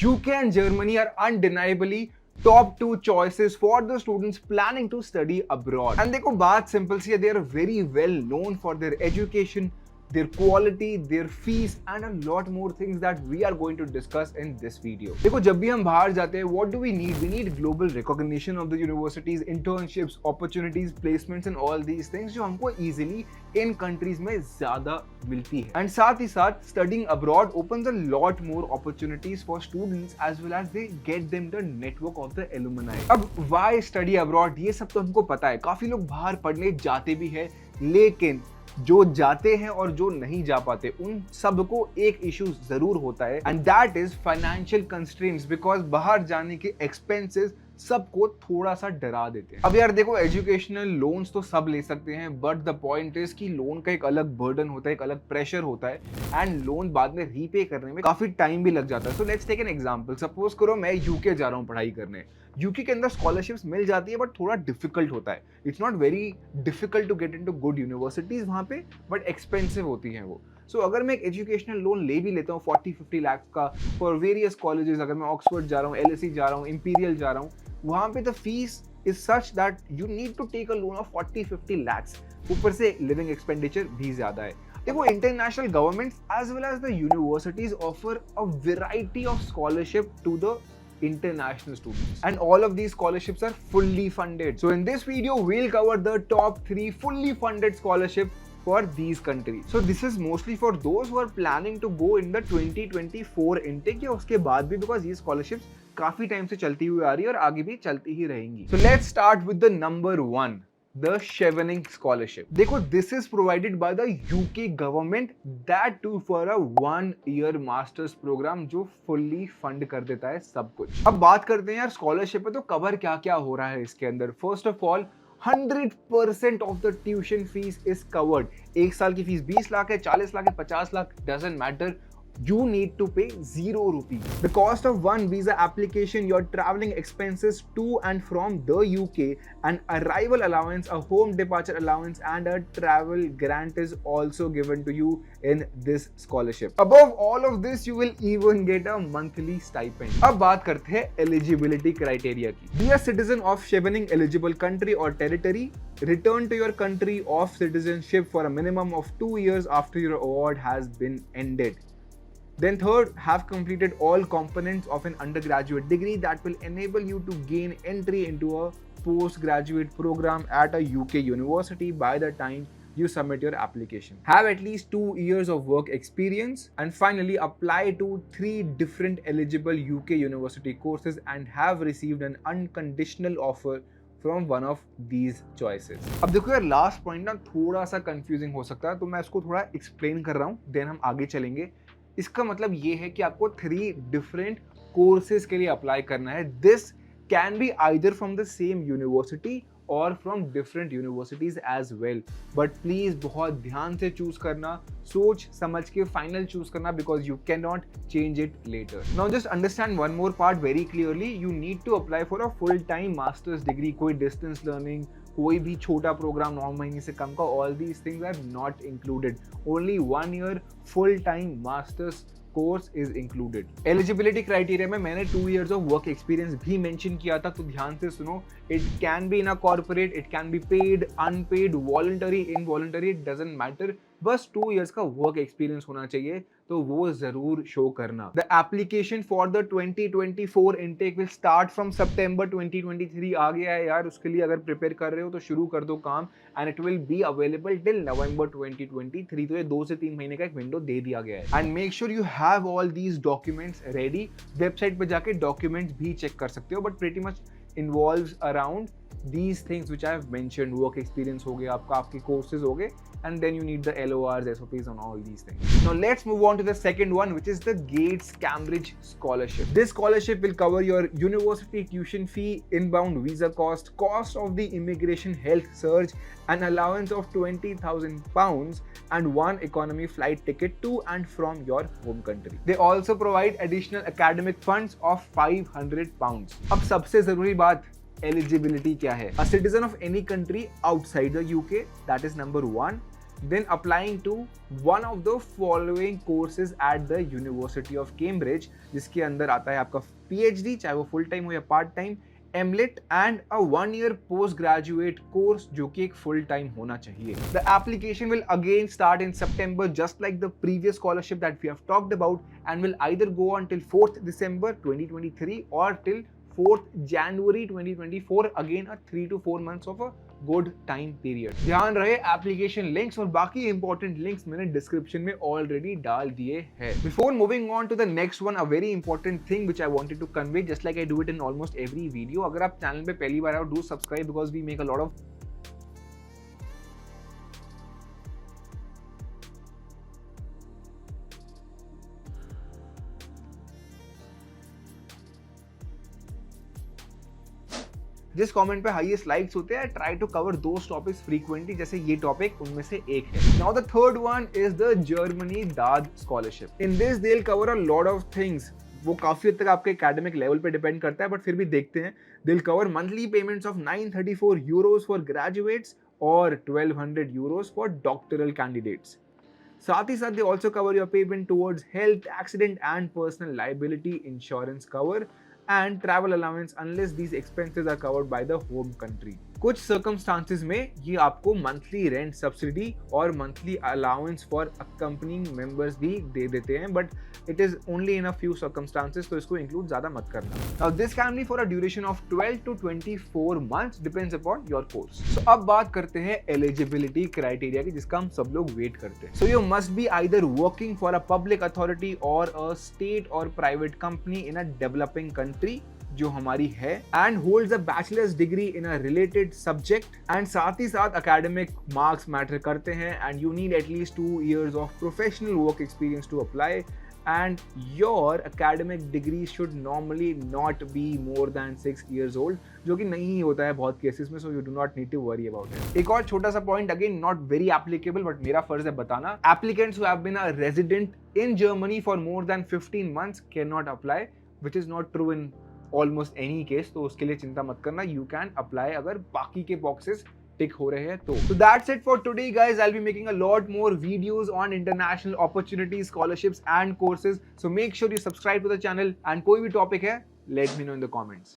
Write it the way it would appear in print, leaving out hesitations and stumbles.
UK and Germany are undeniably top two choices for the students planning to study abroad. And देखो बात simple सी है, they are very well known for their education, their quality, their fees and a lot more things that we are going to discuss in this video. देखो जब भी हम बाहर जाते हैं, what do we need? We need global recognition of the universities, internships, opportunities, placements and all these things जो हमको easily इन countries में ज्यादा मिलती है. एंड साथ ही साथ studying abroad opens a lot more opportunities for students as well as they get them the network of the alumni. अब व्हाई स्टडी अब्रॉड, ये सब तो हमको पता है. काफी लोग बाहर पढ़ने जाते भी है, लेकिन जो जाते हैं और जो नहीं जा पाते उन सबको एक इशू जरूर होता है, and that is financial constraints. Because बाहर जाने के एक्सपेंसेस सबको थोड़ा सा डरा देते हैं. अब यार देखो, एजुकेशनल लोन्स तो सब ले सकते हैं, बट द पॉइंट इज कि लोन का एक अलग बर्डन होता है, एक अलग प्रेशर होता है, एंड लोन बाद में रीपे करने में काफी टाइम भी लग जाता है. So let's take an example. Suppose करो मैं यूके जा रहा हूँ पढ़ाई करने. यूके के अंदर स्कॉलरशिप्स मिल जाती है, बट थोड़ा डिफिकल्ट होता है. It's not very difficult to get into good universities वहां पे, बट एक्सपेंसिव होती हैं वो. सो अगर मैं एक एजुकेशनल लोन ले भी लेता हूँ 40-50 लाख का फॉर वेरियस कॉलेजेस, अगर मैं ऑक्सफोर्ड जा रहा हूँ, LSE जा रहा हूँ, इंपीरियल जा रहा हूँ, वहां पे the fees is such that you need to take a loan of 40-50 lakhs. ऊपर से लिविंग एक्सपेंडिचर भी ज्यादा है. देखो, international governments as well as the universities offer a variety of scholarship to the international students, and all of these scholarships are fully funded. So in this video we'll cover the top 3 fully funded scholarship for these countries. So this is mostly for those who are planning to go in the 2024 intake या उसके बाद भी, because ये scholarships काफी time से चलती हुई आ रही है और आगे भी चलती ही रहेंगी. So let's start with the number 1, the Chevening scholarship. देखो, this is provided by the UK government, that too for a 1-year masters program जो fully fund कर देता है सब कुछ. अब बात करते हैं यार स्कॉलरशिप पे, तो कवर क्या क्या हो रहा है इसके अंदर. First of all 100% of the tuition fees is covered. एक साल की फीस 20 लाख है, 40 लाख है, 50 lakh, doesn't matter. You need to pay 0 rupees. The cost of one visa application, your traveling expenses to and from the UK, an arrival allowance, a home departure allowance, and a travel grant is also given to you in this scholarship. Above all of this, you will even get a monthly stipend. अब बात करते हैं eligibility criteria की. Be a citizen of Chevening eligible country or territory. Return to your country of citizenship for a minimum of 2 years after your award has been ended. Then third, have completed all components of an undergraduate degree that will enable you to gain entry into a postgraduate program at a UK university by the time you submit your application. Have at least 2 years of work experience, and finally apply to 3 different eligible UK university courses and have received an unconditional offer from one of these choices. अब देखो यार, last point ना थोड़ा सा confusing हो सकता है, तो मैं इसको थोड़ा एक्सप्लेन कर रहा हूँ, देन हम आगे चलेंगे. इसका मतलब ये है कि आपको 3 डिफरेंट कोर्सेज के लिए अप्लाई करना है. This can be either from the same university or from different universities as well, but please बहुत ध्यान से चूज करना, सोच समझ के फाइनल चूज करना, because you can not change it later. Now just understand one more part very clearly. You need to apply for a full time masters degree. कोई distance learning, कोई भी छोटा प्रोग्राम 9 महीने से कम का, all these things are not included. Only 1 year full time masters course is included. Eligibility criteria में मैंने 2 years ऑफ वर्क एक्सपीरियंस भी मेंशन किया था, तो ध्यान से सुनो. It can be in a corporate, it can be paid, unpaid, voluntary, involuntary, it doesn't matter. बस 2 years का वर्क एक्सपीरियंस होना चाहिए, तो वो जरूर शो करना. The application for the 2024 intake will start from September 2023. आ गया है यार, उसके लिए अगर प्रिपेयर कर रहे हो तो शुरू कर दो काम, and it will be available till नवंबर 2023. तो ये 2 से 3 महीने का एक विंडो दे दिया गया है. And make sure you have all these documents ready. Website पे जाके डॉक्यूमेंट्स भी चेक कर सकते हो, but pretty much involves around these things which I have mentioned. Work experience हो गया आपका, आपके courses हो गए, and then you need the LORs, SOPs and all these things. Now let's move on to the second one, which is the Gates Cambridge scholarship. This scholarship will cover your university tuition fee, inbound visa cost, cost of the immigration health surge, an allowance of £20,000 and 1 economy flight ticket to and from your home country. They also provide additional academic funds of £500. अब सबसे जरूरी बात, eligibility क्या है. A citizen of any country outside the UK, that is number 1. then applying to one of the following courses at the University of Cambridge, जिसके अंदर आता है आपका PhD, चाहे वो फुल टाइम हो या part time, MLit and a 1-year postgraduate course जो कि एक full time होना चाहिए. The application will again start in September just like the previous scholarship that we have talked about and will either go until 4th December 2023 or till 4th January 2024, again a 3 to 4 months of a good time period. ध्यान रहे application links और बाकी important links मैंने description में already डाल दिए हैं. Before moving on to the next one, a very important thing which I wanted to convey just like I do it in almost every video. अगर आप channel पे पहली बार आए, do subscribe because we make a lot of जिस comment पे highest likes होते हैं, try to cover those topics frequently, जैसे ये टॉपिक उनमें से एक है. Now the third one is the Germany DAAD scholarship. In this they will cover a lot of things. वो काफी हद तक आपके एकेडमिक लेवल पे डिपेंड करता है, बट फिर भी देखते हैं. दे will cover monthly payments of 934 Euros for graduates और 1200 यूरोस फॉर डॉक्टरल कैंडिडेट्स. साथ ही साथ they also cover your payment towards health, accident and personal liability insurance cover and travel allowance unless these expenses are covered by the home country. कुछ circumstances में ये आपको monthly rent subsidy और monthly allowance for accompanying members भी दे देते हैं, but it is only in a few circumstances, तो इसको include ज़्यादा मत करना. Now this can be for a duration of 12 to 24 months depends upon your course. So अब बात करते हैं eligibility criteria की, जिसका हम सब लोग wait करते हैं. So you must be either working for a public authority or a state or private company in a developing country, जो हमारी है, and holds a bachelors degree in a related subject. And साथ ही साथ academic marks matter करते हैं, and you need at least 2 years of professional work experience to apply. And your academic degree should normally not be more than 6 years old, जो कि नहीं होता है बहुत केसेस में, so you do not need to worry about it. एक और छोटा सा point, again not very applicable, but मेरा फर्ज है बताना. Applicants who have been a resident in Germany for more than 15 months cannot apply, which is not true in almost any case. तो उसके लिए चिंता मत करना, you can apply अगर बाकी के boxes टिक हो रहे हैं तो. So that's it for today guys. I'll be making a lot more videos on international opportunities, scholarships and courses. So make sure you subscribe to the channel, and कोई भी topic है, let me know in the comments.